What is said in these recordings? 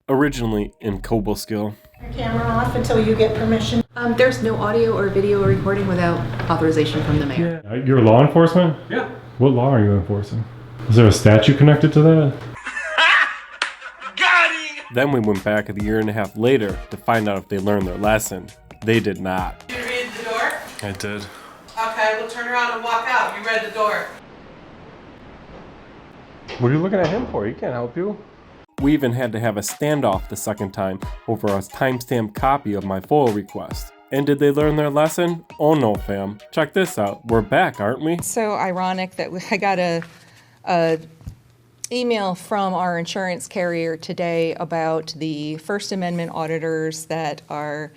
originally in Cobleskill. Your camera off until you get permission. There's no audio or video recording without authorization from the mayor. Yeah. You're law enforcement? Yeah. What law are you enforcing? Is there a statute connected to that? Got him! Then we went back a year and a half later to find out if they learned their lesson. They did not. Did you read the door? I did. Okay, we'll turn around and walk out. You read the door. What are you looking at him for? He can't help you. We even had to have a standoff the second time over a timestamped copy of my FOIL request. And did they learn their lesson? Oh no, fam. Check this out. We're back, aren't we? So ironic that I got a email from our insurance carrier today about the First Amendment auditors that are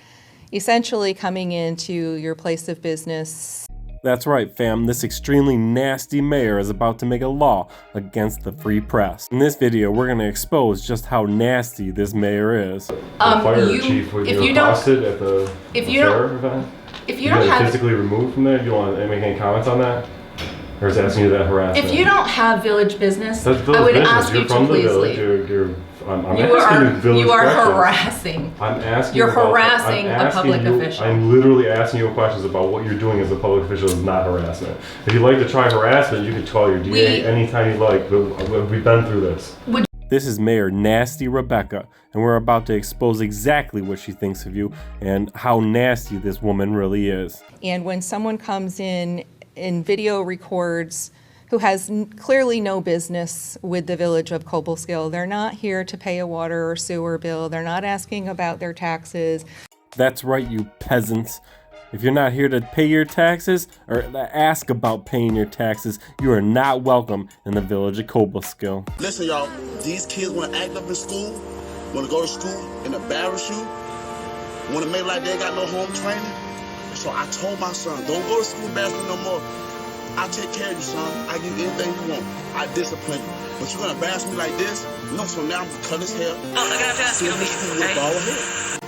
essentially coming into your place of business. That's right, fam. This extremely nasty mayor is about to make a law against the free press. In this video, we're going to expose just how nasty this mayor is. The fire chief, when you accosted at the fair event? If you don't have physically removed from there, do you want to make any comments on that? Or is asking you that harassment? If you don't have village business, That's village I would business. ask You're you from to the please village. leave. I'm asking you village You are questions. harassing. I'm asking You're you about, harassing I'm a asking public you, official. I'm literally asking you questions about what you're doing as a public official is not harassment. If you'd like to try harassment, you can call your DA anytime you like. We've been through this. This is Mayor Nasty Rebecca, and we're about to expose exactly what she thinks of you and how nasty this woman really is. And when someone comes in and video records who has clearly no business with the village of Cobleskill, they're not here to pay a water or sewer bill. They're not asking about their taxes. That's right, you peasants. If you're not here to pay your taxes or ask about paying your taxes, you are not welcome in the village of Cobleskill. Listen, y'all, these kids want to act up in school, want to go to school and embarrass you, want to make like they got no home training. So I told my son, don't go to school embarrassing no more. I'll take care of you, son. I give you anything you want. I discipline you. But you're going to embarrass me like this? No, so now I'm going to cut his hair. Oh, I gotta ask you, okay? Go ahead.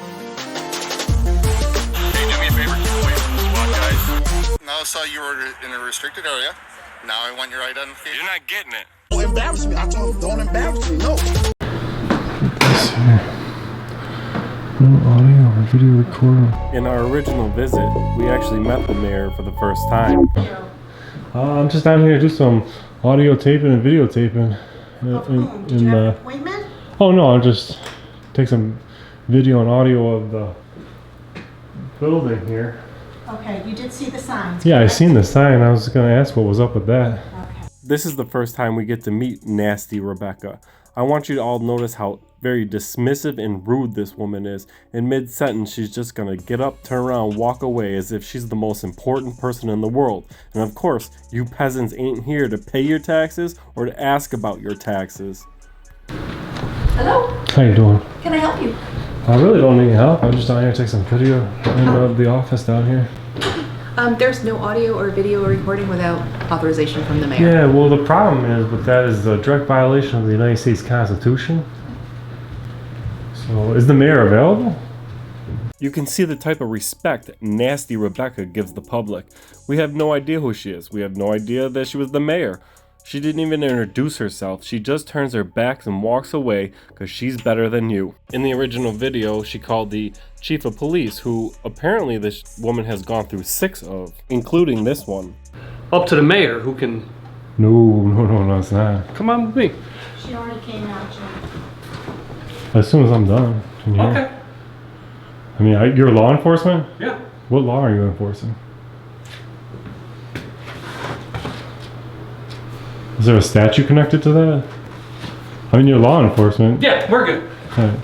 Hey, do me a favor, keep away from the SWAT guys. Now I saw you were in a restricted area. Now I want your identification. You're not getting it. Don't embarrass me. I told him, don't embarrass me. No. No audio or video recording. In our original visit, we actually met the mayor for the first time. I'm just down here to do some audio taping and videotaping. Did you have an appointment? Oh no, I'll just take some video and audio of the building here. Okay, you did see the signs. Yeah, I seen the sign. I was going to ask what was up with that. Okay. This is the first time we get to meet Nasty Rebecca. I want you to all notice how very dismissive and rude this woman is. In mid-sentence, she's just gonna get up, turn around, walk away as if she's the most important person in the world. And of course, you peasants ain't here to pay your taxes or to ask about your taxes. Hello, How you doing? can I help you? I really don't need help. I'm just down here to take some video in the office down here. There's no audio or video recording without authorization from the mayor. Yeah, well the problem is with that is the direct violation of the United States Constitution. So is the mayor available? You can see the type of respect Nasty Rebecca gives the public. We have no idea who she is. We have no idea that she was the mayor. She didn't even introduce herself. She just turns her back and walks away because she's better than you. In the original video, she called the chief of police, who apparently this woman has gone through 6 of, including this one. Up to the mayor, who can No, it's not. come on with me. She already came out, Jim. As soon as I'm done. Can you hear? Okay. I mean, you're law enforcement? Yeah. What law are you enforcing? Is there a statute connected to that? I mean, you're law enforcement. Yeah, we're good. Right.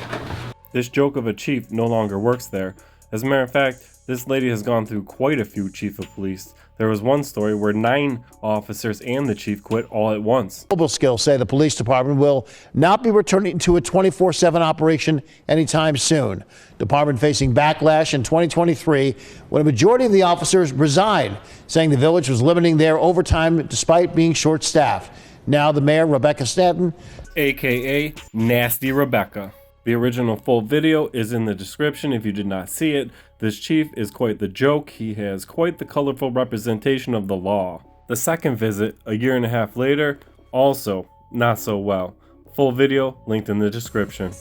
This joke of a chief no longer works there. As a matter of fact, this lady has gone through quite a few chief of police. There was one story where 9 officers and the chief quit all at once. Cobleskill say the police department will not be returning to a 24/7 operation anytime soon. Department facing backlash in 2023 when a majority of the officers resigned, saying the village was limiting their overtime despite being short-staffed. Now the mayor, Rebecca Stanton, aka Nasty Rebecca. The original full video is in the description if you did not see it. This chief is quite the joke. He has quite the colorful representation of the law. The second visit, a year and a half later, also not so well. Full video linked in the description.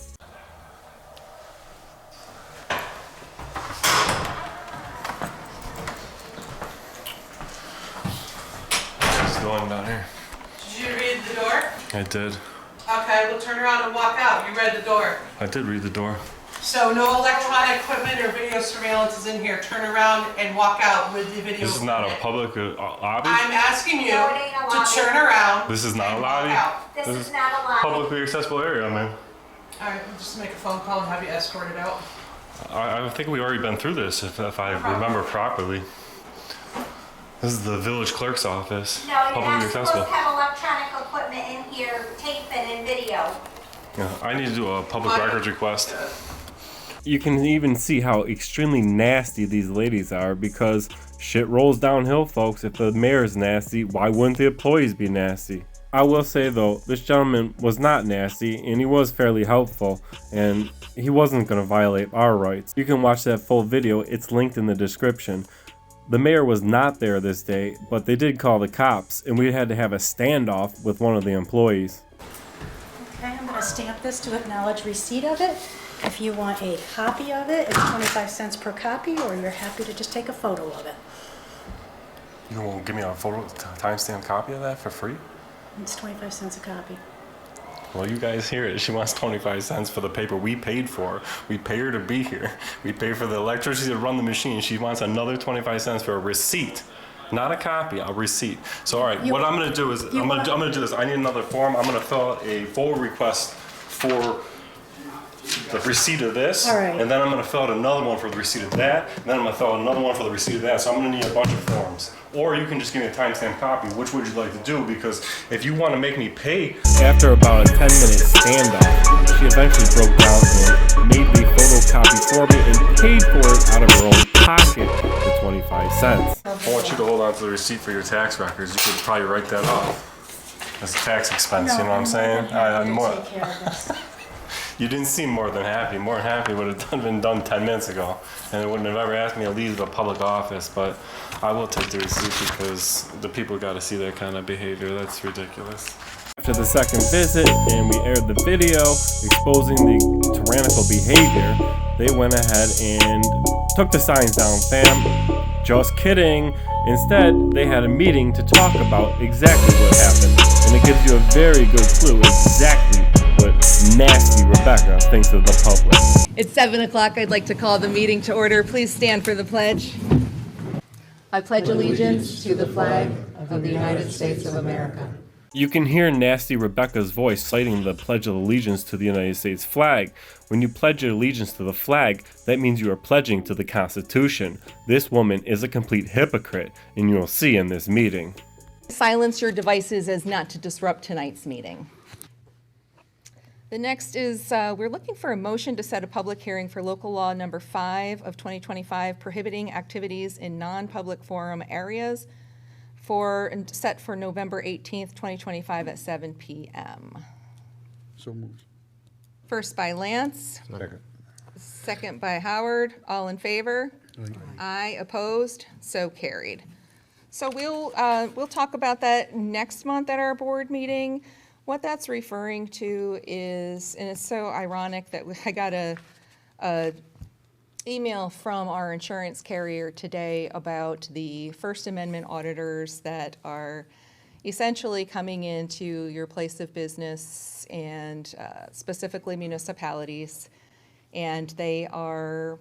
going down here? Did you read the door? I did. Okay, we'll turn around and walk out. You read the door. I did read the door. So no electronic equipment or video surveillance is in here. Turn around and walk out with the video. This is not a equipment. public lobby? I'm asking you No, it ain't a to lobby. turn around. This is not a and lobby? walk out. This is not a lobby. Publicly accessible area, man. All right, we'll just make a phone call and have you escorted out. I think we've already been through this, if I remember properly. This is the village clerk's office. No, you're Publicly not supposed accessible. to have electronic equipment in here, taping and video. Yeah, I need to do a public records request. You can even see how extremely nasty these ladies are, because shit rolls downhill, folks. If the mayor's nasty, why wouldn't the employees be nasty? I will say though, this gentleman was not nasty, and he was fairly helpful, and he wasn't going to violate our rights. You can watch that full video, it's linked in the description. The mayor was not there this day, but they did call the cops, and we had to have a standoff with one of the employees. Okay, I'm gonna stamp this to acknowledge receipt of it. If you want a copy of it, it's 25 cents per copy, or you're happy to just take a photo of it. You won't give me a photo timestamp copy of that for free? It's 25 cents a copy. Well, you guys hear it. She wants 25 cents for the paper we paid for. We pay her to be here. We pay for the electricity to run the machine. She wants another 25 cents for a receipt. Not a copy, a receipt. So, all right, what I'm going to do is, I'm going to do this. I need another form. I'm going to fill out a full request for the receipt of this. All right. And then I'm going to fill out another one for the receipt of that. And then I'm going to fill out another one for the receipt of that. So I'm going to need a bunch of forms. Or you can just give me a timestamp copy. Which would you like to do? Because if you want to make me pay. After about a 10-minute standoff, she eventually broke down and made the photocopy for me and paid for it out of her own pocket for 25 cents. I want you to hold on to the receipt for your tax records. You could probably write that off as a tax expense, you know what I'm saying? I'm more. Take care of this. You didn't seem more than happy. More than happy would have been done 10 minutes ago. And it wouldn't have ever asked me to leave the public office, but I will take the receipt because the people got to see that kind of behavior. That's ridiculous. After the second visit and we aired the video exposing the tyrannical behavior, they went ahead and took the signs down, fam. Just kidding. Instead, they had a meeting to talk about exactly what happened, and it gives you a very good clue exactly what nasty Rebecca thinks of the public. It's 7 o'clock. I'd like to call the meeting to order. Please stand for the pledge. I pledge allegiance to the flag of the United States of America. You can hear nasty Rebecca's voice citing the Pledge of Allegiance to the United States flag. When you pledge your allegiance to the flag, that means you are pledging to the Constitution. This woman is a complete hypocrite, and you'll see in this meeting. Silence your devices as not to disrupt tonight's meeting. The next is, we're looking for a motion to set a public hearing for local law number 5 of 2025, prohibiting activities in non-public forum areas, set for November 18th, 2025 at 7 p.m. So moved. First by Lance. Second by Howard. All in favor? Aye. Opposed? So carried. So we'll talk about that next month at our board meeting. What that's referring to is, and it's so ironic that I got a email from our insurance carrier today about the First Amendment auditors that are essentially coming into your place of business and specifically municipalities, and they are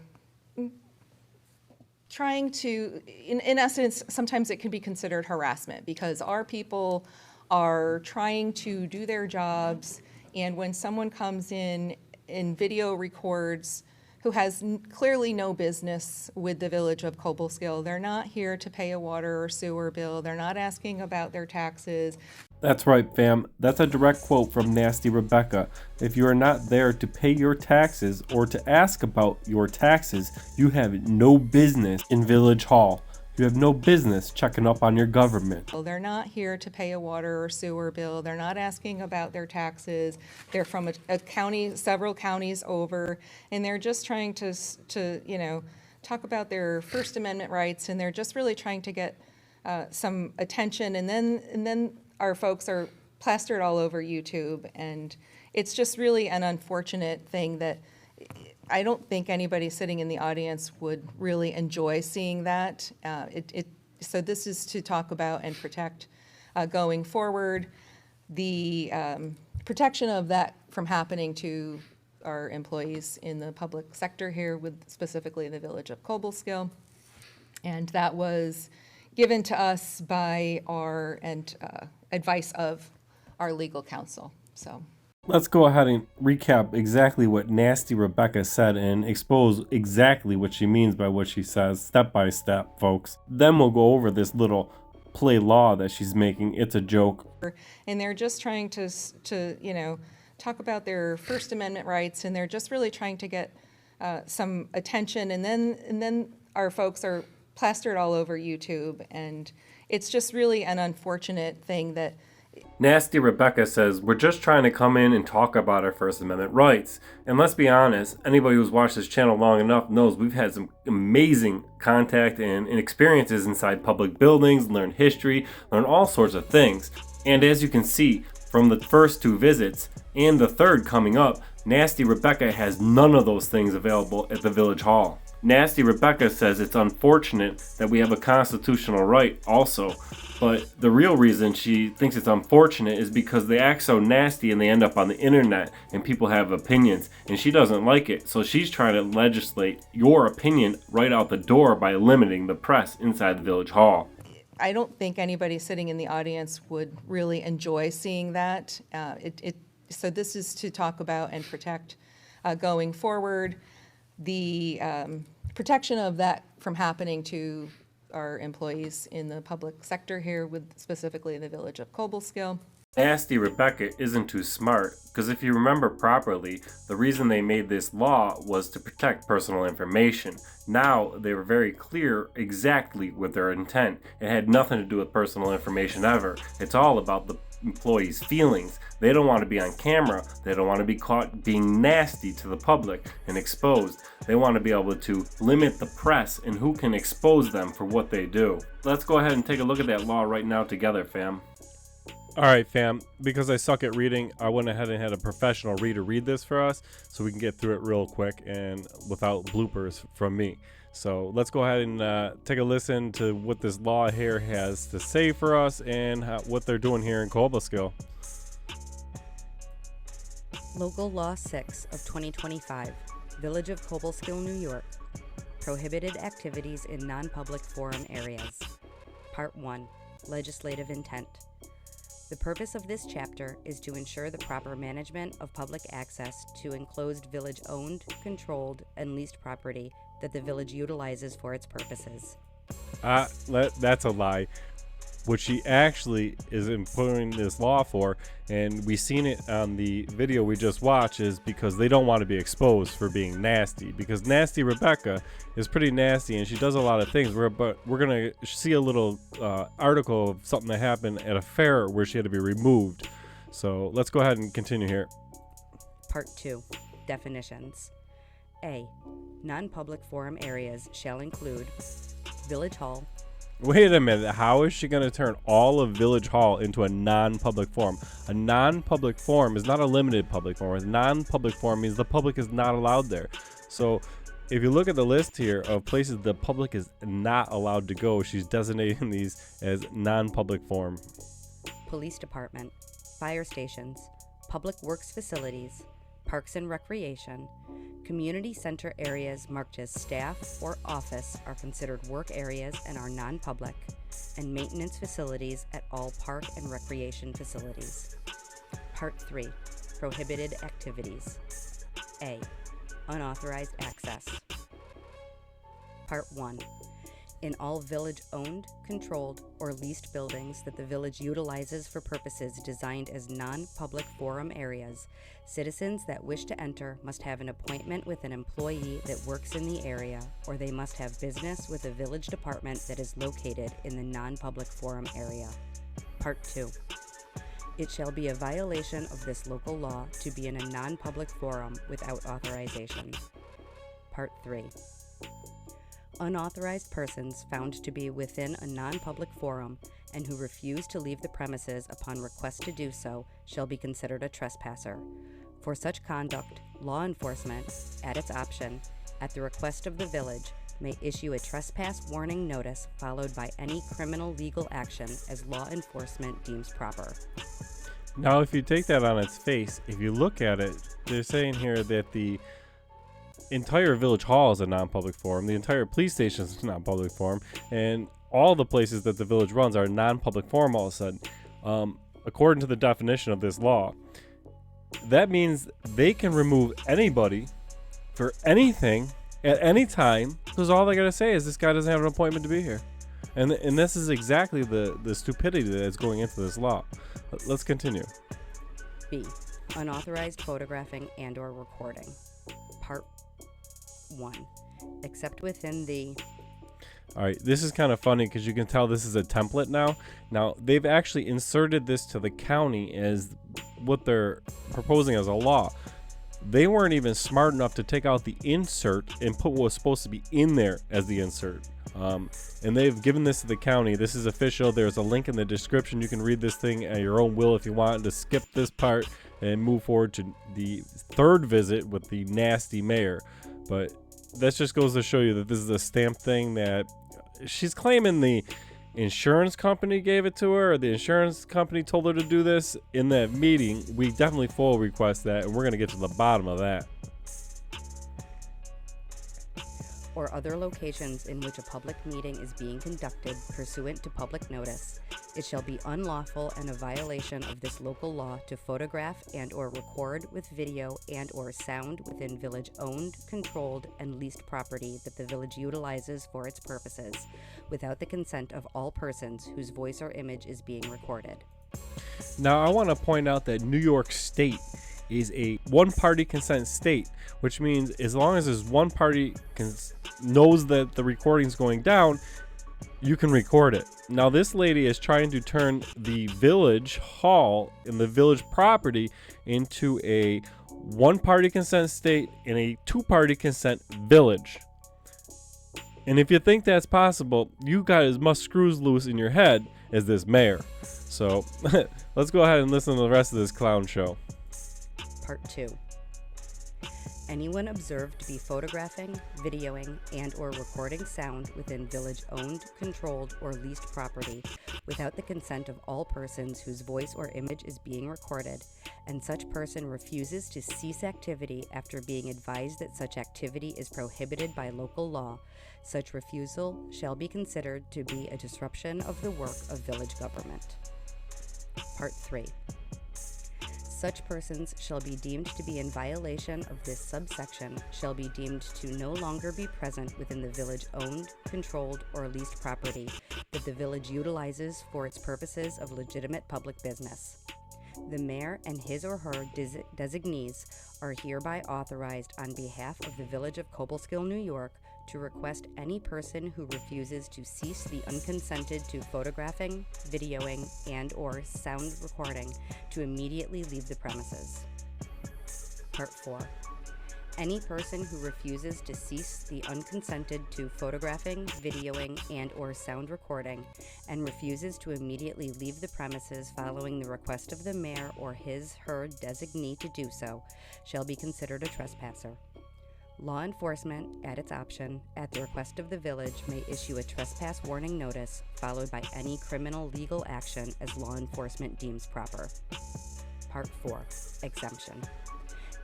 trying to, in essence, sometimes it can be considered harassment because our people are trying to do their jobs, and when someone comes in and video records who has clearly no business with the village of Cobleskill, they're not here to pay a water or sewer bill, they're not asking about their taxes. That's right, fam. That's a direct quote from Nasty Rebecca. If you are not there to pay your taxes or to ask about your taxes, you have no business in Village Hall. You have no business checking up on your government. They're not here to pay a water or sewer bill. They're not asking about their taxes. They're from a county, several counties over, and they're just trying to talk about their First Amendment rights, and they're just really trying to get some attention. And then our folks are plastered all over YouTube, and it's just really an unfortunate thing that I don't think anybody sitting in the audience would really enjoy seeing that. So this is to talk about and protect going forward, the protection of that from happening to our employees in the public sector here, with specifically the village of Cobleskill. And that was given to us by our advice of our legal counsel. So Let's go ahead and recap exactly what Nasty Rebecca said and expose exactly what she means by what she says, step by step, folks. Then we'll go over this little play law that she's making. It's a joke. And they're just trying to talk about their First Amendment rights, and they're just really trying to get some attention, and then our folks are plastered all over YouTube, and it's just really an unfortunate thing that Nasty Rebecca says, we're just trying to come in and talk about our First Amendment rights. And let's be honest, anybody who's watched this channel long enough knows we've had some amazing contact and experiences inside public buildings, learn history, learn all sorts of things. And as you can see from the first 2 visits and the third coming up, Nasty Rebecca has none of those things available at the Village Hall. Nasty Rebecca says it's unfortunate that we have a constitutional right also, but the real reason she thinks it's unfortunate is because they act so nasty and they end up on the internet and people have opinions, and she doesn't like it, so she's trying to legislate your opinion right out the door by limiting the press inside the Village Hall. I don't think anybody sitting in the audience would really enjoy seeing that. So this is to talk about and protect going forward, the protection of that from happening to our employees in the public sector here, with specifically the village of Cobleskill. Nasty Rebecca isn't too smart, because if you remember properly, the reason they made this law was to protect personal information. Now they were very clear exactly with their intent. It had nothing to do with personal information ever. It's all about the employees' feelings. They don't want to be on camera. They don't want to be caught being nasty to the public and exposed. They want to be able to limit the press and who can expose them for what they do. Let's go ahead and take a look at that law right now together, fam. Alright, fam, because I suck at reading, I went ahead and had a professional reader read this for us so we can get through it real quick and without bloopers from me. So let's go ahead and take a listen to what this law here has to say for us and what they're doing here in Cobleskill. Local Law 6 of 2025, Village of Cobleskill, New York. Prohibited activities in non-public forum areas. Part 1, Legislative Intent. The purpose of this chapter is to ensure the proper management of public access to enclosed village-owned, controlled, and leased property that the village utilizes for its purposes. That's a lie. What she actually is employing this law for, and we seen it on the video we just watched, is because they don't want to be exposed for being nasty. Because Nasty Rebecca is pretty nasty and she does a lot of things. But we're gonna see a little article of something that happened at a fair where she had to be removed. So let's go ahead and continue here. Part 2, Definitions. A. Non-public forum areas shall include Village Hall. Wait a minute, how is she going to turn all of Village Hall into a non-public forum? A non-public forum is not a limited public forum. A non-public forum means the public is not allowed there. So if you look at the list here of places the public is not allowed to go, she's designating these as non-public forum. Police Department, fire stations, public works facilities, parks and recreation, community center areas marked as staff or office are considered work areas and are non-public, and maintenance facilities at all park and recreation facilities. Part 3, Prohibited Activities. A. Unauthorized access. Part 1. In all village-owned, controlled, or leased buildings that the village utilizes for purposes designed as non-public forum areas, citizens that wish to enter must have an appointment with an employee that works in the area, or they must have business with a village department that is located in the non-public forum area. Part 2. It shall be a violation of this local law to be in a non-public forum without authorization. Part 3. Unauthorized persons found to be within a non-public forum and who refuse to leave the premises upon request to do so shall be considered a trespasser. For such conduct, law enforcement, at its option, at the request of the village, may issue a trespass warning notice followed by any criminal legal action as law enforcement deems proper. Now, if you take that on its face, if you look at it, they're saying here that the entire village hall is a non-public forum, the entire police station is a non-public forum, and all the places that the village runs are non-public forum all of a sudden, according to the definition of this law. That means they can remove anybody for anything at any time, because all they gotta say is this guy doesn't have an appointment to be here. And this is exactly the stupidity that is going into this law. Let's continue. B. Unauthorized photographing and or recording. Part 1. Except within the... All right, this is kind of funny because you can tell this is a template now. Now, they've actually inserted this to the county as what they're proposing as a law. They weren't even smart enough to take out the insert and put what was supposed to be in there as the insert. And they've given this to the county. This is official. There's a link in the description. You can read this thing at your own will if you want to skip this part and move forward to the third visit with the nasty mayor. But that just goes to show you that this is a stamp thing that she's claiming the insurance company gave it to her, or the insurance company told her to do this in that meeting. We definitely full request that, and we're going to get to the bottom of that. Or other locations in which a public meeting is being conducted pursuant to public notice, it shall be unlawful and a violation of this local law to photograph and or record with video and or sound within village-owned, controlled, and leased property that the village utilizes for its purposes, without the consent of all persons whose voice or image is being recorded. Now, I want to point out that New York State is a one-party consent state, which means as long as there's one party knows that the recording's going down, you can record it. Now, this lady is trying to turn the village hall and the village property into a one-party consent state and a two-party consent village. And if you think that's possible, you got as much screws loose in your head as this mayor. So let's go ahead and listen to the rest of this clown show. Part 2. Anyone observed to be photographing, videoing, and or recording sound within village-owned, controlled, or leased property without the consent of all persons whose voice or image is being recorded, and such person refuses to cease activity after being advised that such activity is prohibited by local law, such refusal shall be considered to be a disruption of the work of village government. Part 3. Such persons shall be deemed to be in violation of this subsection, shall be deemed to no longer be present within the village-owned, controlled, or leased property that the village utilizes for its purposes of legitimate public business. The mayor and his or her designees are hereby authorized on behalf of the Village of Cobleskill, New York, to request any person who refuses to cease the unconsented to photographing, videoing, and or sound recording to immediately leave the premises. Part 4. Any person who refuses to cease the unconsented to photographing, videoing, and or sound recording and refuses to immediately leave the premises following the request of the mayor or his/her designee to do so shall be considered a trespasser. Law enforcement, at its option, at the request of the village, may issue a trespass warning notice, followed by any criminal legal action as law enforcement deems proper. Part 4. Exemption.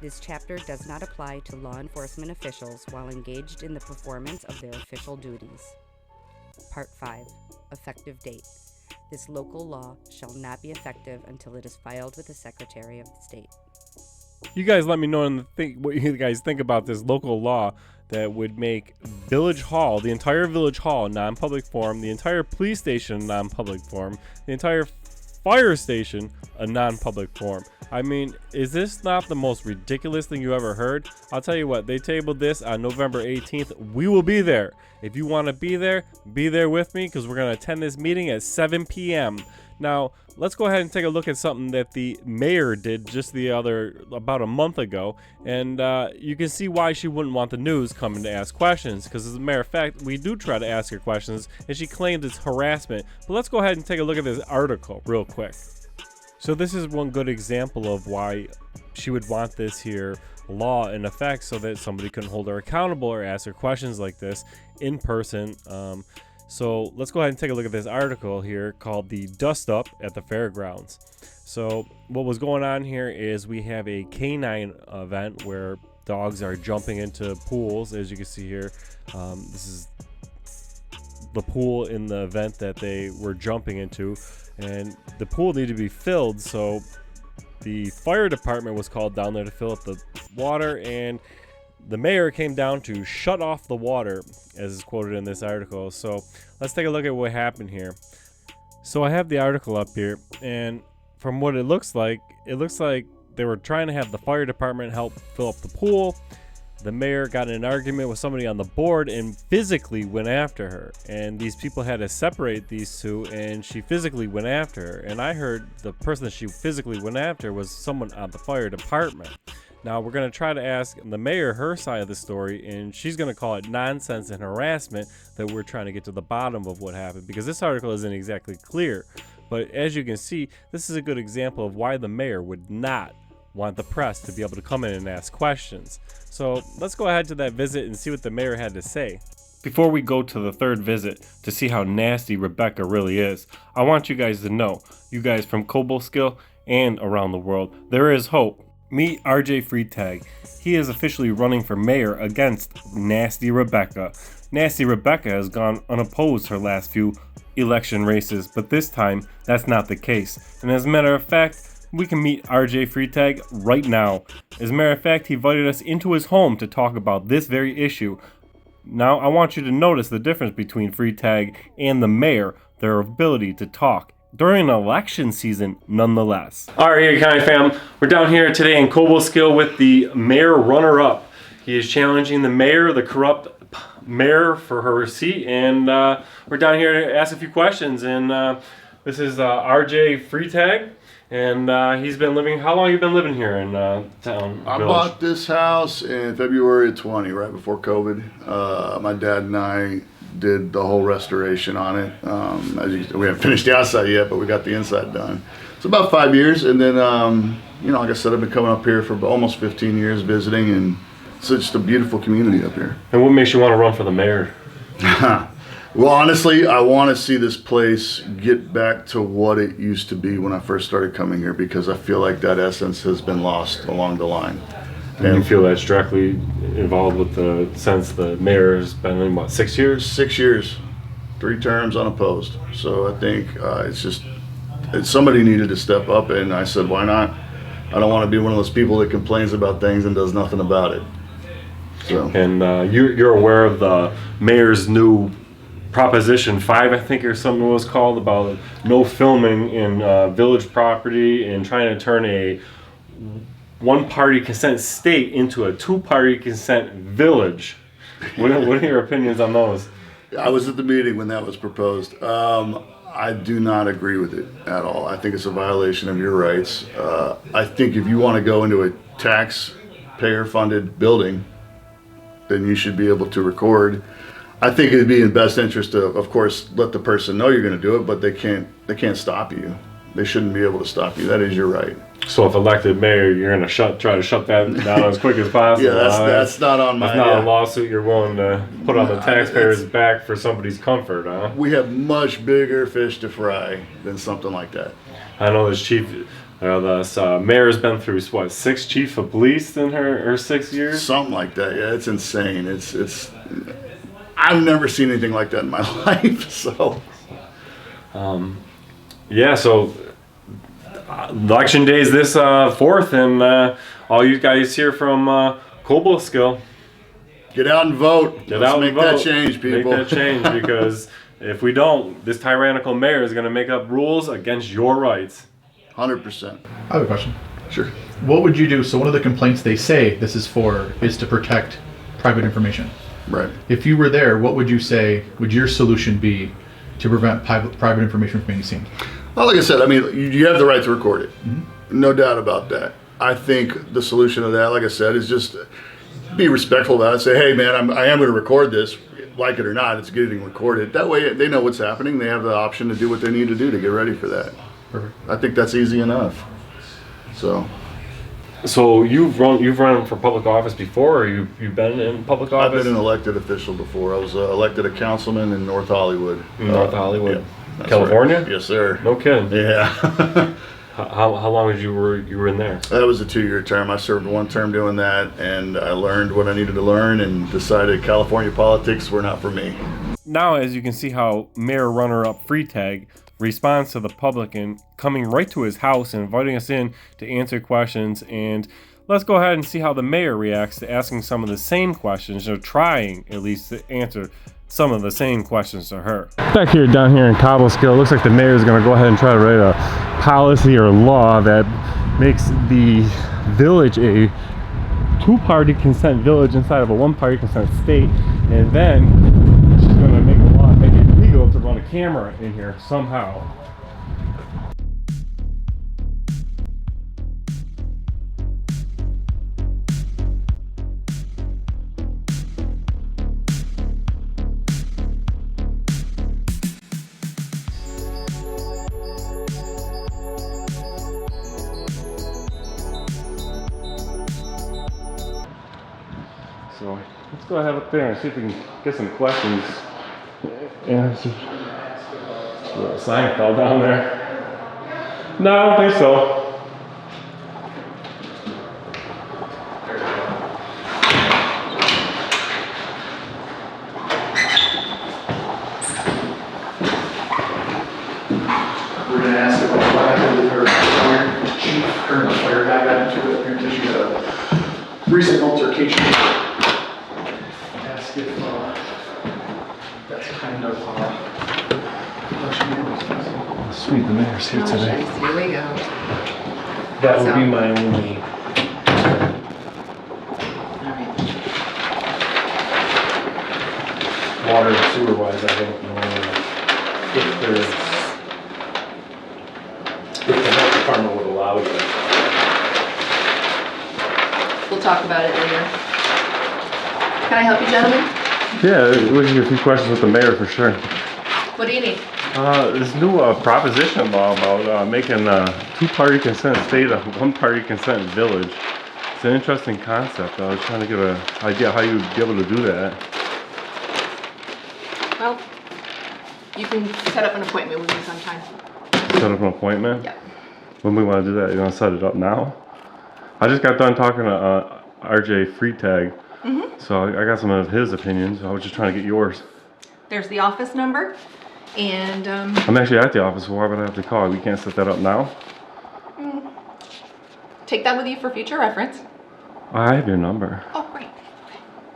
This chapter does not apply to law enforcement officials while engaged in the performance of their official duties. Part 5. Effective date. This local law shall not be effective until it is filed with the Secretary of the State. You guys let me know what you guys think about this local law that would make Village Hall, the entire Village Hall, a non-public forum, the entire police station a non-public forum, the entire fire station a non-public forum. I mean, is this not the most ridiculous thing you ever heard? I'll tell you what, they tabled this on November 18th. We will be there. If you want to be there with me, because we're going to attend this meeting at 7 p.m. Now, let's go ahead and take a look at something that the mayor did just about a month ago. And you can see why she wouldn't want the news coming to ask questions. Because as a matter of fact, we do try to ask her questions, and she claims it's harassment. But let's go ahead and take a look at this article real quick. So this is one good example of why she would want this here. law in effect so that somebody couldn't hold her accountable or ask her questions like this in person. So let's go ahead and take a look at this article here called "The Dust Up at the Fairgrounds." So what was going on here is we have a canine event where dogs are jumping into pools, as you can see here. This is the pool in the event that they were jumping into, and the pool needed to be filled, so the fire department was called down there to fill up the water, and the mayor came down to shut off the water, as is quoted in this article. So let's take a look at what happened here. So I have the article up here, and from what it looks like they were trying to have the fire department help fill up the pool. The mayor got in an argument with somebody on the board and physically went after her. And these people had to separate these two, and she physically went after her. And I heard the person that she physically went after was someone on the fire department. Now we're going to try to ask the mayor her side of the story, and she's going to call it nonsense and harassment that we're trying to get to the bottom of what happened, because this article isn't exactly clear. But as you can see, this is a good example of why the mayor would not want the press to be able to come in and ask questions. So let's go ahead to that visit and see what the mayor had to say. Before we go to the third visit to see how nasty Rebecca really is, I want you guys to know, you guys from Cobleskill and around the world, there is hope. Meet RJ Freitag. He is officially running for mayor against Nasty Rebecca. Nasty Rebecca has gone unopposed her last few election races, but this time that's not the case. And as a matter of fact, we can meet RJ Freitag right now. As a matter of fact, he invited us into his home to talk about this very issue. Now, I want you to notice the difference between Freitag and the mayor, their ability to talk during an election season, nonetheless. All right, Erie County Fam, we're down here today in Cobleskill with the mayor runner-up. He is challenging the mayor, the corrupt mayor, for her seat, and we're down here to ask a few questions. And this is RJ Freitag, and he's been living. How long have you been living here in town? I bought this house in February of 20, right before COVID. My dad and I did the whole restoration on it. We haven't finished the outside yet, but we got the inside done. It's about 5 years, and then like I said, I've been coming up here for almost 15 years visiting, and it's just a beautiful community up here. And what makes you want to run for the mayor? Well, honestly, I want to see this place get back to what it used to be when I first started coming here, because I feel like that essence has been lost along the line. And you feel that's directly involved with the sense the mayor has been in, what, 6 years? 6 years, 3 terms unopposed. So I think somebody needed to step up, and I said, why not? I don't want to be one of those people that complains about things and does nothing about it. So. And you're aware of the mayor's new Proposition 5, I think, or something it was called, about no filming in village property and trying to turn a one-party consent state into a two-party consent village. What are your opinions on those? I was at the meeting when that was proposed. I do not agree with it at all. I think it's a violation of your rights. I think if you want to go into a taxpayer-funded building, then you should be able to record. I think it'd be in best interest to, of course, let the person know you're going to do it, but they can't stop you. They shouldn't be able to stop you. That is your right. So if elected mayor, you're going to try to shut that down as quick as possible. Yeah, that's not on my. That's not a lawsuit you're willing to put on the taxpayers' back for somebody's comfort, huh? We have much bigger fish to fry than something like that. I know this mayor's been through, what, 6 chief of police in her 6 years? Something like that. Yeah, it's insane. It's. I've never seen anything like that in my life. So. Yeah. So. Election day is this 4th, and all you guys here from Cobleskill, get out and vote. Let's make that change, people. Make that change, because if we don't, this tyrannical mayor is going to make up rules against your rights. 100%. I have a question. Sure. What would you do? So one of the complaints they say this is for is to protect private information. Right. If you were there, what would you say would your solution be to prevent private information from being seen? Well, like I said, I mean, you have the right to record it. Mm-hmm. No doubt about that. I think the solution to that, like I said, is just be respectful about it. Say, hey, man, I am going to record this. Like it or not, it's getting recorded. That way they know what's happening. They have the option to do what they need to do to get ready for that. Perfect. I think that's easy enough. So. So you've run for public office before, or you've been in public office? I've been an elected official before. I was elected a councilman in North Hollywood. North Hollywood, yeah, California? Right. Yes, sir. No kidding. Yeah. How long did you were in there? That was a 2-year term. I served 1 term doing that, and I learned what I needed to learn and decided California politics were not for me. Now, as you can see how Mayor runner-up Freitag responds to the public and coming right to his house and inviting us in to answer questions. And let's go ahead and see how the mayor reacts to asking some of the same questions, or trying at least to answer some of the same questions to her. Back here, down here in Cobleskill, looks like the mayor is going to go ahead and try to write a policy or law that makes the village a 2-party consent village inside of a 1-party consent state, and then she's going to make a law make it illegal to run a camera in here somehow. So let's go ahead up there and see if we can get some questions. Yeah, the sign fell down there. No, I don't think so. We're going to ask about what happened with her fire chief, her and the fire guy got into it. Apparently she had a recent altercation. Ask if that's kind of Sweet, the mayor's here today. Here we go. That would be my only. Water and sewer wise, I don't know if there's. If the health department would allow you. We'll talk about it later. Can I help you, gentlemen? Yeah, we can get a few questions with the mayor for sure. What do you need? This new proposition law about making a 2-party consent state a 1-party consent village. It's an interesting concept. I was trying to get an idea how you would be able to do that. Well, you can set up an appointment with me sometime. Set up an appointment? Yeah. When we want to do that, you want to set it up now? I just got done talking to RJ Freitag, so I got some of his opinions. I was just trying to get yours. There's the office number, and I'm actually at the office, so why would I have to call? We can't set that up now? take that with you for future reference. I have your number. Oh, great.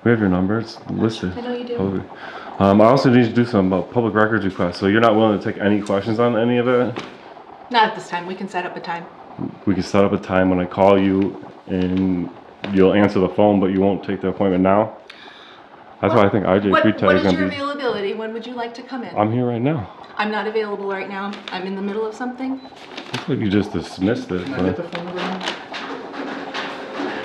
We have your number. It's listed. I know you do. Public. I also need to do some public records requests. So you're not willing to take any questions on any of it? Not at this time. We can set up a time. We can set up a time when I call you and you'll answer the phone, but you won't take the appointment now? That's why I think RJ Freitag is What is going your to be... availability? When would you like to come in? I'm here right now. I'm not available right now. I'm in the middle of something. Looks like you just dismissed it. Can I get the phone number now?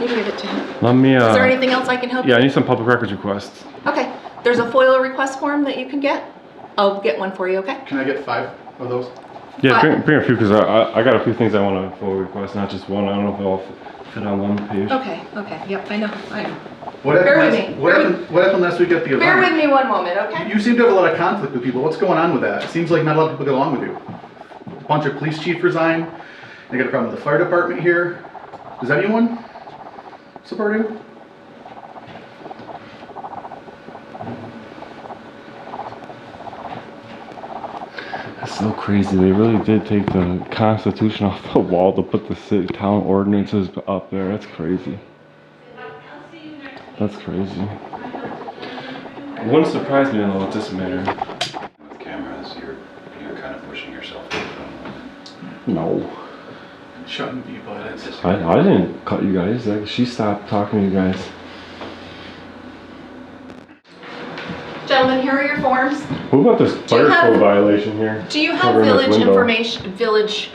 You can give it to him. Let me... Is there anything else I can help you? Yeah, I need some public records requests. Okay. There's a FOIL request form that you can get. I'll get one for you, okay? Can I get 5 of those? Yeah, bring a few, because I got a few things I want to forward request, not just one. I don't know if they'll fit on one page. Okay, yep, I know. What Bear happened with me. What happened last week at the event? Bear with me one moment, okay? You seem to have a lot of conflict with people. What's going on with that? It seems like not a lot of people get along with you. A bunch of police chiefs resigned. They got a problem with the fire department here. Does anyone support you? That's so crazy. They really did take the Constitution off the wall to put the city town ordinances up there. That's crazy. That's crazy. It wouldn't surprise me though with this mayor. With cameras, you're kind of pushing yourself away from No. Shouldn't be, but it's... I didn't cut you guys. Like, she stopped talking to you guys. Gentlemen, here are your forms. What about this fire code violation here? Do you have Covering this village window? information, village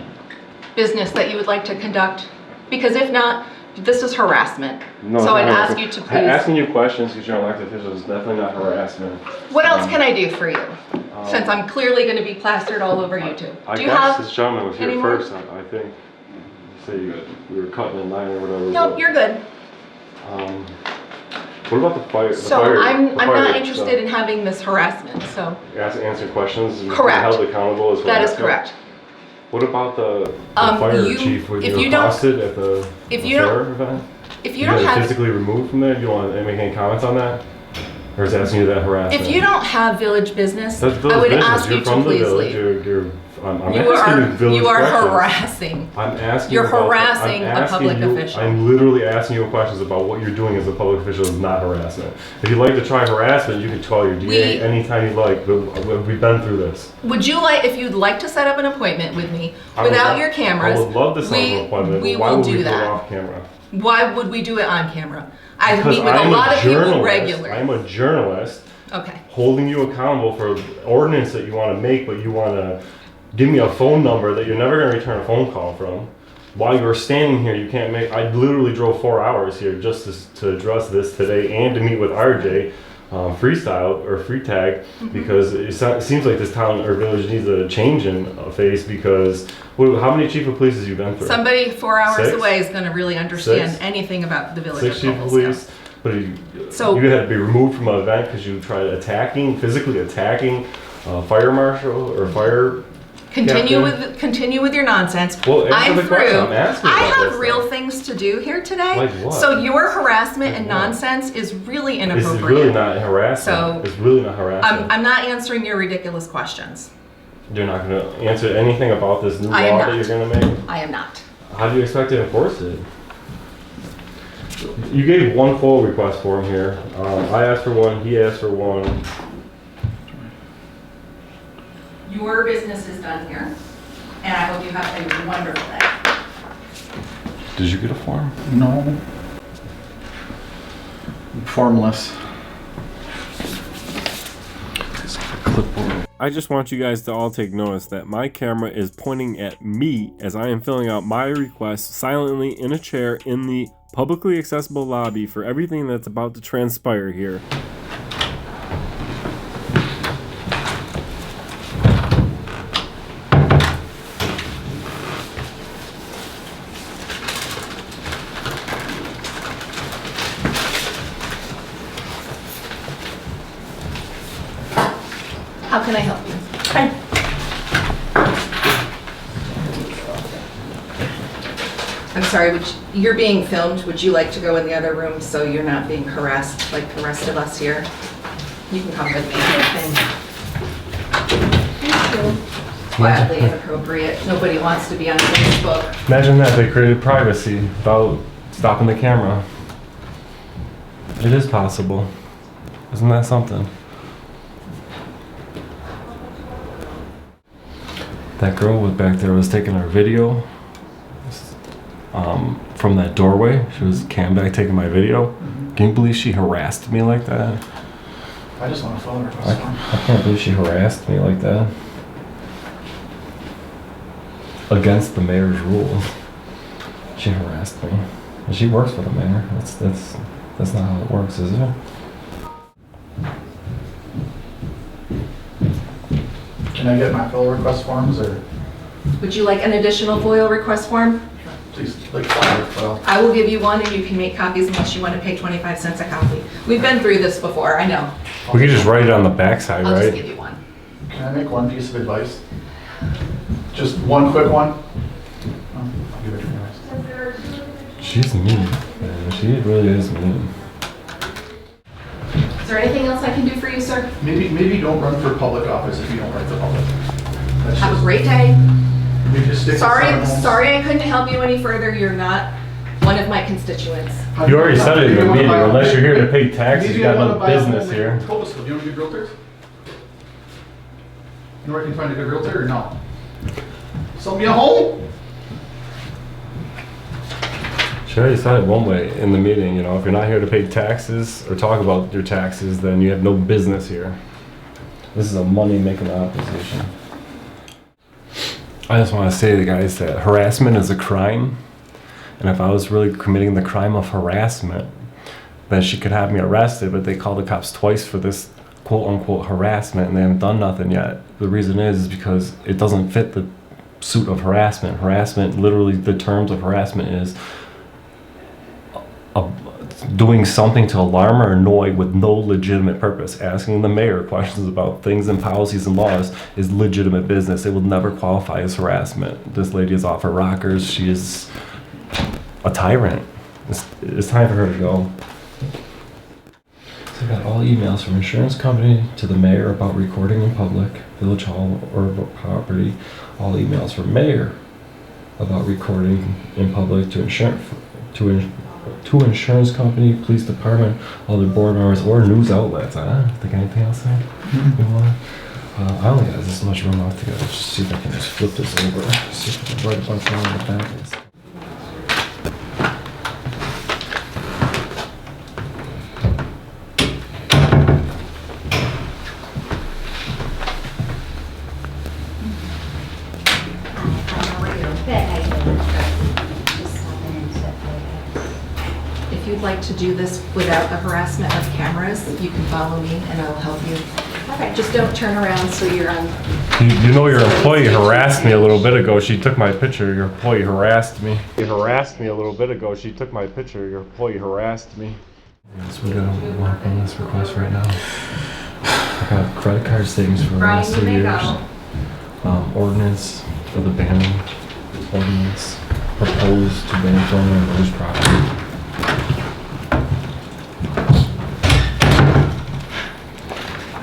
business that you would like to conduct? Because if not, this is harassment. No, So I'd it's not ask you to harassment. please. Asking you questions because you're an elected official is definitely not harassment. What else can I do for you? Since I'm clearly going to be plastered all over YouTube. I Do you guess have this gentleman was here any more? first, I think. say we were cutting in line or whatever. No, but, you're good. What about the fire? So I'm not interested in having this harassment, so. Answering questions and Correct. being held accountable as well. That is correct. What about the fire chief when you were accosted at the fair event? If you don't have physically removed from there, do you want to make any comments on that? Or is asking you that harassment? If you don't have village business, That's village I would business. ask You're you from to please the village. leave. I'm asking you village You are questions. harassing. I'm asking You're about, harassing I'm a asking public you, official. I'm literally asking you questions about what you're doing as a public official is not harassment. If you'd like to try harassment, you can call your DA anytime you like, but we've been through this. Would you like, if you'd like to set up an appointment with me without your cameras? I would love to set up an appointment, we but why will would do we do it that. off camera? Why would we do it on camera? I Because meet with a lot of people regularly. I'm a journalist. Okay. Holding you accountable for ordinance that you want to make, but you want to give me a phone number that you're never going to return a phone call from. While you're standing here, you can't make. I literally drove 4 hours here just to address this today and to meet with RJ, freestyle or free tag, because it seems like this town or village needs a change in face. Because how many chief of police have you been through? Somebody 4 hours 6? away is going to really understand 6? anything about the village 6 of chief of Cobleskill. police. But you had to be removed from an event because you tried physically attacking fire marshal or fire. Continue captain. with your nonsense. Well, I'm the through. question. I'm asking I about have this, real though. things to do here today. Like what? So your harassment Like and what? nonsense is really inappropriate. It's really not harassment. So it's really not harassment. I'm not answering your ridiculous questions. You're not going to answer anything about this new law I am that not. you're going to make? I am not. How do you expect to enforce it? You gave one full request for him here. I asked for one, he asked for one. Your business is done here, and I hope you have a wonderful day. Did you get a form? No. Formless. I just want you guys to all take notice that my camera is pointing at me as I am filling out my request silently in a chair in the publicly accessible lobby for everything that's about to transpire here. How can I help you? I'm sorry, you're being filmed. Would you like to go in the other room so you're not being harassed like the rest of us here? You can come with me. Wildly inappropriate. Nobody wants to be on Facebook. Imagine that they created privacy without stopping the camera. It is possible. Isn't that something? That girl was back there was taking our video from that doorway. She was cam back taking my video. Can you believe she harassed me like that? I just want to follow her. I can't believe she harassed me like that. Against the mayor's rules. She harassed me. And she works for the mayor. That's not how it works, is it? Can I get my FOIL request forms, or Would you like an additional FOIL request form? please, like FOIL? I will give you one and you can make copies unless you want to pay 25 cents a copy. We've been through this before, I know. We could just write it on the backside, I'll right? just give you one. Can I make one piece of advice? Just one quick one? Oh, I'll give it to you guys. She's mean, man. She really is mean. Is there anything else I can do for you, sir? Maybe don't run for public office if you don't write the public. That's Have a just- great day. maybe just stick to Sorry Seven Homes. I couldn't help you any further. You're not one of my constituents. You already said it in the Maybe you meeting. wanna buy- Unless you're here to pay taxes, maybe you got wanna no buy a business home here. in Cobleskill. Do you know any good realtors? You know where I can find a good realtor or no? Sell me a home? She already said it one way in the meeting, you know, if you're not here to pay taxes or talk about your taxes, then you have no business here. This is a money-making opposition. I just want to say to the guys that harassment is a crime, and if I was really committing the crime of harassment, then she could have me arrested, but they called the cops twice for this quote-unquote harassment, and they haven't done nothing yet. The reason is because it doesn't fit the suit of harassment. Harassment, literally the terms of harassment is doing something to alarm or annoy with no legitimate purpose. Asking the mayor questions about things and policies and laws is legitimate business. It will never qualify as harassment. This lady is off her rockers. She is a tyrant. It's time for her to go. So I got all emails from insurance company to the mayor about recording in public, village hall or property. All emails from mayor about recording in public to insurance company, police department, other board members, or news outlets. I don't think anything else there. You want? I only got this much room left to go. Just see if I can just flip this over. See if I can write a bunch more on the back. If you'd like to do this without the harassment of cameras, you can follow me and I'll help you. Okay, just don't turn around so you're on. You know your employee harassed me a little bit ago. She took my picture. Your employee harassed me. He harassed me a little bit ago. She took my picture. Your employee harassed me. Yes, we gotta walk on this request right now. I got credit card savings for the last 3 years. Ordinance for the banning ordinance proposed to ban filming on village property.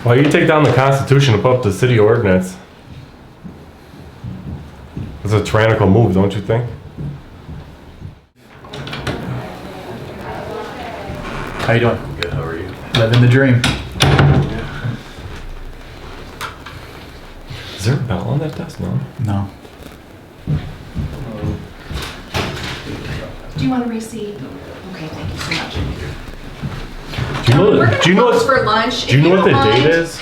Why you take down the Constitution and put up the city ordinance? It's a tyrannical move, don't you think? How you doing? Good, how are you? Living the dream. Is there a bell on that desk? No. No. Do you want a receipt? Okay, thank you so much. Do you know? Do you know Close what? for lunch. Do you know what the If date don't mind. is?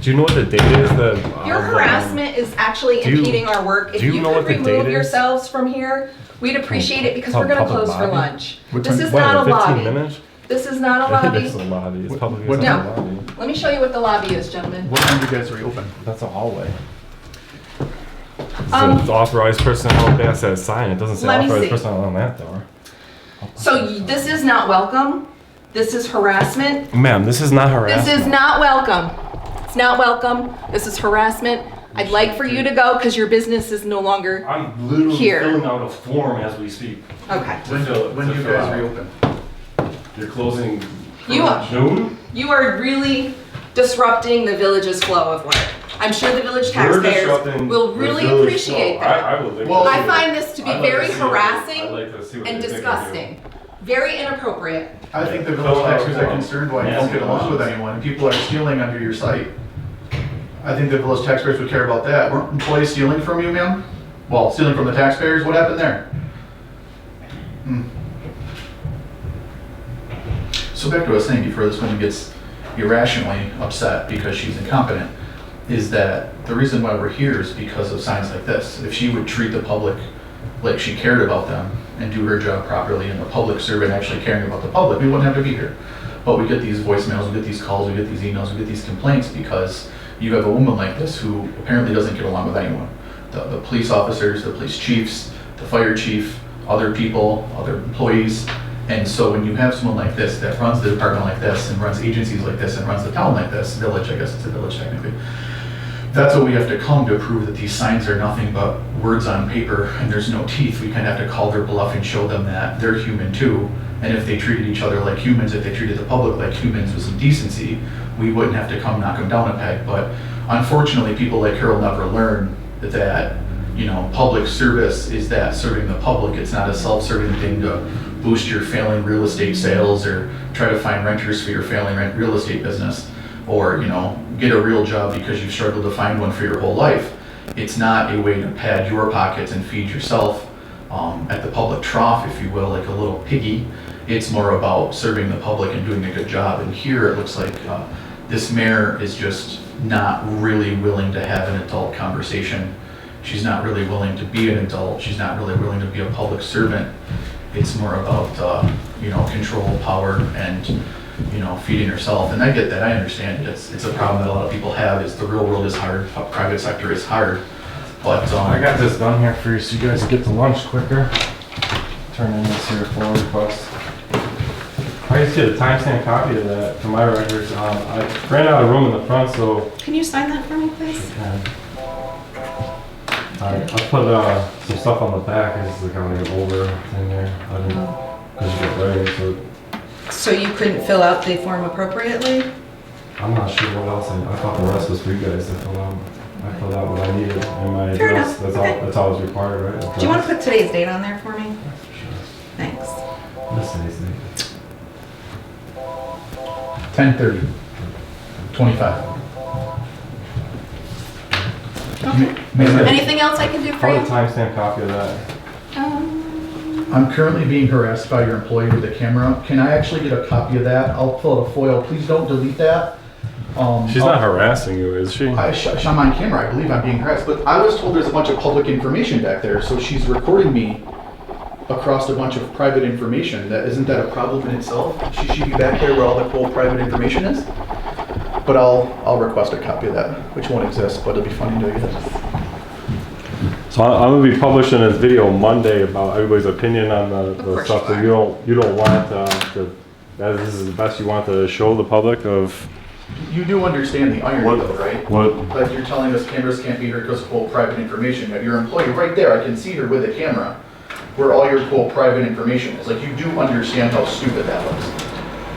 Do you know what the date is? That Your harassment is actually do you- impeding our work. If do you you know could what the date remove is? yourselves from here, we'd appreciate it because we're going to Public close for lobby? lunch. What This time- is what, not a 15 lobby. minutes? This is not a lobby. It's a lobby. It's public. what- It's not a No. lobby. Let me show you what the lobby is, gentlemen. What time do you guys reopen? That's a hallway. It's Um, an authorized personnel. That's that sign. It doesn't say Let me authorized see. personnel on that door. This is not welcome. This is harassment. Ma'am, this is not harassment. This is not welcome. It's not welcome. This is harassment. I'd like for you to go because your business is no longer I'm literally here. filling out a form as we speak. Okay. When do you guys reopen? You're closing You are, June? you are really disrupting the village's flow of work. I'm sure the village You're taxpayers disrupting will the really village appreciate flow. that. I would like Well, to I see find it. this to be I'd like very to see it. harassing I'd like to see what and they think of you. disgusting. Very inappropriate. I think the village taxpayers are concerned why you don't get along with anyone. People are stealing under your site. I think the village taxpayers would care about that. Weren't employees stealing from you, ma'am? Well, stealing from the taxpayers, what happened there? So back to what I was saying before this woman gets irrationally upset because she's incompetent, is that the reason why we're here is because of signs like this. If she would treat the public like she cared about them and do her job properly and the public servant actually caring about the public, we wouldn't have to be here. But we get these voicemails, we get these calls, we get these emails, we get these complaints because you have a woman like this who apparently doesn't get along with anyone. The police officers, the police chiefs, the fire chief, other people, other employees. And so when you have someone like this that runs the department like this and runs agencies like this and runs the town like this, village, I guess it's a village technically, that's what we have to come to prove that these signs are nothing but words on paper and there's no teeth. We kind of have to call their bluff and show them that they're human too. And if they treated each other like humans, if they treated the public like humans with some decency, we wouldn't have to come knock them down a peg. But unfortunately, people like her will never learn that, you know, public service is that serving the public. It's not a self-serving thing to boost your failing real estate sales or try to find renters for your failing real estate business, or, you know, get a real job because you've struggled to find one for your whole life. It's not a way to pad your pockets and feed yourself at the public trough, if you will, like a little piggy. It's more about serving the public and doing a good job. And here it looks like this mayor is just not really willing to have an adult conversation. She's not really willing to be an adult. She's not really willing to be a public servant. It's more about, you know, control, power, and, you know, feeding herself. And I get that. I understand it. It's a problem that a lot of people have. Is the real world is hard. Private sector is hard. But I got this done here for you so you guys can get to lunch quicker. Turn in this here FOIA request. I just get a timestamp copy of that for my records. I ran out of room in the front, so Can you sign that for me, please? I put some stuff on the back. It's like kind of like an older thing there. I didn't, because you get ready, So you couldn't fill out the form appropriately? I'm not sure what else. I thought the rest was for you guys to fill out. I filled out what I needed and my Fair address. enough. That's all was required, right? Do you want to put today's date on there for me? Thanks. What's today's date? 10/30/25. Okay. Anything else I can do for Probably you? a timestamp copy of that. I'm currently being harassed by your employee with a camera. Can I actually get a copy of that? I'll pull out a FOIL. Please don't delete that. She's not harassing you, is she? I'm on camera. I believe I'm being harassed. But I was told there's a bunch of public information back there, so she's recording me across a bunch of private information. Isn't that a problem in itself? She should be back there where all the whole private information is. But I'll request a copy of that, which won't exist, but it'll be funny to get. So I'm gonna be publishing this video Monday about everybody's opinion on the stuff that you don't want that this is the best you want to show the public of. You do understand the irony though, right? What? Like you're telling us cameras can't be here because of quote private information. You have your employee right there, I can see her with a camera, where all your quote private information is. Like you do understand how stupid that was.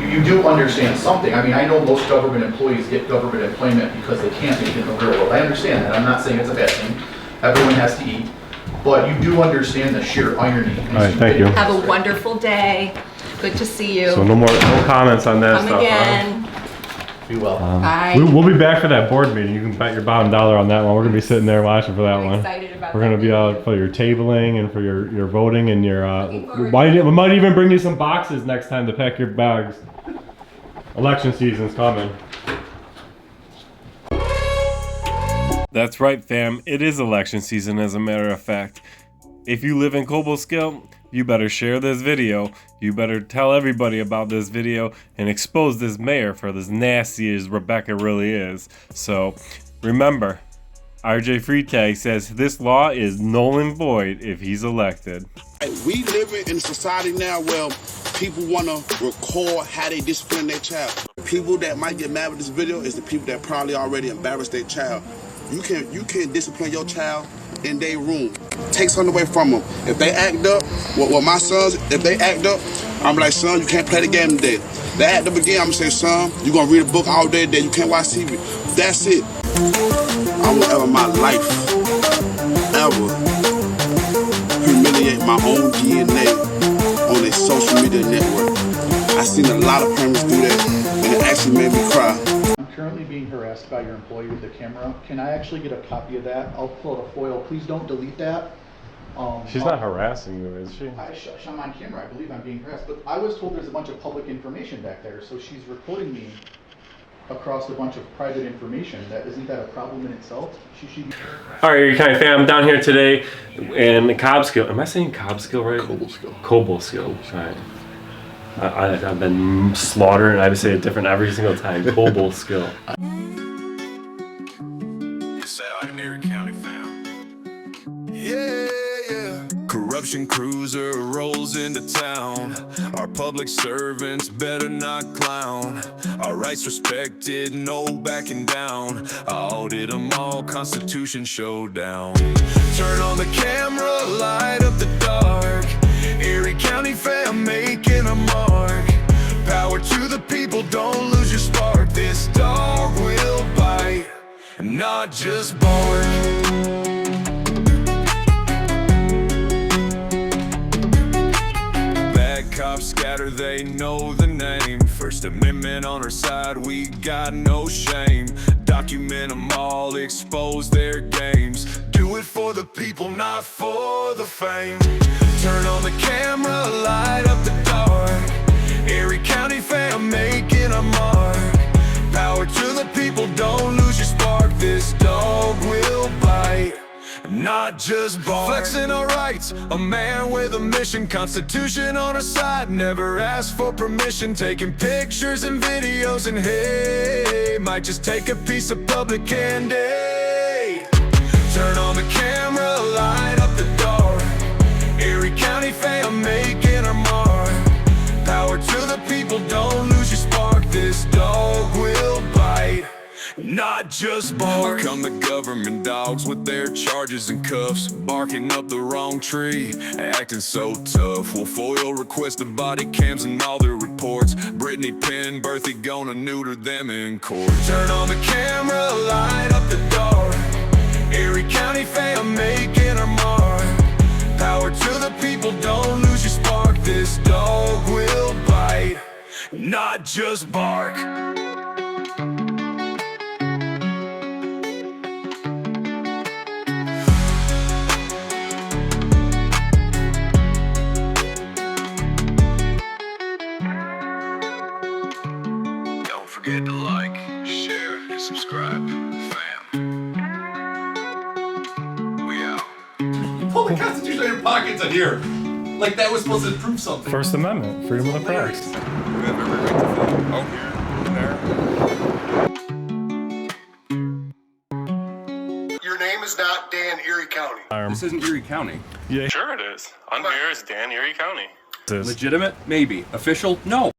You do understand something. I mean, I know most government employees get government employment because they can't make it in the real world. I understand that. I'm not saying it's a bad thing. Everyone has to eat. But you do understand the sheer irony. All right, thank you. Have a wonderful day. Good to see you. So no comments on that Come stuff. again. Be well. Bye. We'll be back for that board meeting. You can bet your bottom dollar on that one. We're gonna be sitting there watching for that one. Excited about We're gonna that be out for your tabling and for your voting and your. We might even bring you some boxes next time to pack your bags. Election season's coming. That's right, fam. It is election season, as a matter of fact. If you live in Cobleskill, you better share this video. You better tell everybody about this video and expose this mayor for as nasty as Rebecca really is. So remember, RJ Freetag says this law is null and void if he's elected. We live in a society now where people want to record how they discipline their child. People that might get mad with this video is the people that probably already embarrassed their child. You can't discipline your child in their room. Take something away from them. If they act up, well my sons, if they act up, I'm like, son, you can't play the game today. They act up again, I'm gonna say, son, you're gonna read a book all day today. You can't watch TV. That's it. I will ever in my life ever humiliate my own DNA on a social media network. I seen a lot of parents do that, and it actually made me cry. I'm currently being harassed by your employee with the camera. Can I actually get a copy of that? I'll pull out a FOIL. Please don't delete that. She's not harassing you, is she? I'm on camera. I believe I'm being harassed. But I was told there's a bunch of public information back there, so she's recording me across a bunch of private information. Isn't that a problem in itself? She should be. All right, Erie County Fam, down here today in Cobleskill. Am I saying Cobleskill right? Cobleskill. All right. I've been slaughtered, and I would say it different every single time. Cobleskill. I'm Erie County Fam. Yeah. Corruption cruiser rolls into town. Our public servants better not clown. Our rights respected, no backing down. I audit them all, Constitution showdown. Turn on the camera, light up the dark. Erie County Fam making a mark. Power to the people, don't lose your spark. This dog will bite, not just bark. Cops scatter, they know the name. First Amendment on our side, we got no shame. Document them all, expose their games. Do it for the people, not for the fame. Turn on the camera, light up the dark. Erie County Fam making a mark. Power to the people, don't lose your spark. This dog will bite, not just bark. Flexing our rights, a man with a mission. Constitution on our side, never ask for permission. Taking pictures and videos and hey, might just take a piece of public candy. Turn on the camera, light up the dark. Erie County Fam making our mark. Power to the people, don't lose your spark. This dog will bite, not just bark. Here come the government dogs with their charges and cuffs, barking up the wrong tree, acting so tough. We'll FOIL request the body cams and all their reports. Brittany Penn, Berthy gonna neuter them in court. Turn on the camera, light up the dark. Erie County Fam making our mark. Power to the people, don't lose your spark. This dog will bite, not just bark. Don't forget to like, share, and subscribe, fam. We out. You pull the Constitution out of your pockets in here. Like that was supposed to prove something. First Amendment, freedom of the press. You have every right to film. Oh, here, there. Your name is not Dan Erie County. This isn't Erie County. Yeah. Sure it is. I'm here as Dan Erie County. Legitimate? Maybe. Official? No.